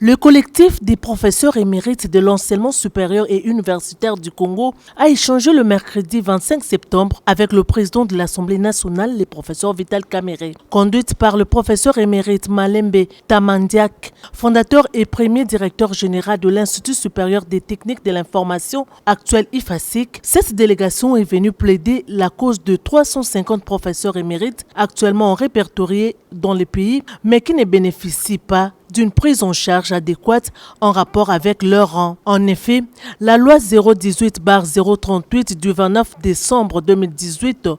Le collectif des professeurs émérites de l'enseignement supérieur et universitaire du Congo a échangé le mercredi 25 septembre avec le président de l'Assemblée nationale, le professeur Vital Kamerhe. Conduite par le professeur émérite Malembe Tamandiak, fondateur et premier directeur général de l'Institut supérieur des techniques de l'information, actuel IFASIC, cette délégation est venue plaider la cause de 350 professeurs émérites actuellement répertoriés dans le pays, mais qui ne bénéficient pas d'une prise en charge adéquate en rapport avec leur rang. En effet, la loi 018/038 du 29 décembre 2018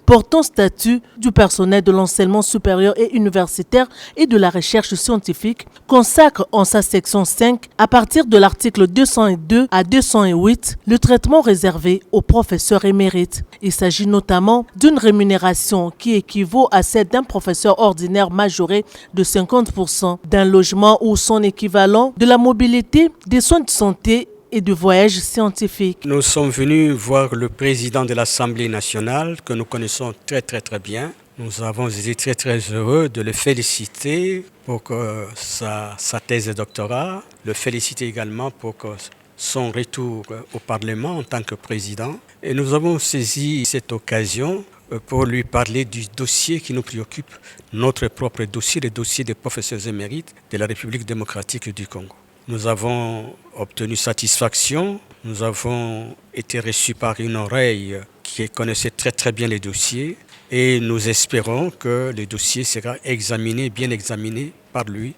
portant statut du personnel de l'enseignement supérieur et universitaire et de la recherche scientifique consacre en sa section 5, à partir de l'article 202 à 208, le traitement réservé aux professeurs émérites. Il s'agit notamment d'une rémunération qui équivaut à celle d'un professeur ordinaire majoré de 50%, d'un logement ou son équivalent, de la mobilité, des soins de santé et de voyages scientifiques. Nous sommes venus voir le président de l'Assemblée nationale que nous connaissons très bien. Nous avons été très heureux de le féliciter pour sa thèse de doctorat, le féliciter également pour son retour au Parlement en tant que président. Et nous avons saisi cette occasion pour lui parler du dossier qui nous préoccupe, notre propre dossier, le dossier des professeurs émérites de la République démocratique du Congo. Nous avons obtenu satisfaction, nous avons été reçus par une oreille qui connaissait très bien les dossiers et nous espérons que le dossier sera bien examiné par lui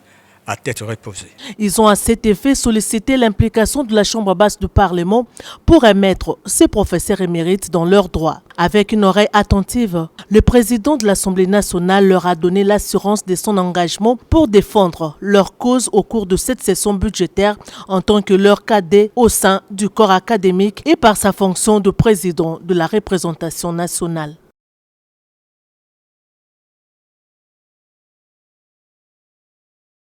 à tête reposée. Ils ont à cet effet sollicité l'implication de la Chambre basse du Parlement pour remettre ces professeurs émérites dans leurs droits. Avec une oreille attentive, le président de l'Assemblée nationale leur a donné l'assurance de son engagement pour défendre leur cause au cours de cette session budgétaire en tant que leur cadet au sein du corps académique et par sa fonction de président de la représentation nationale.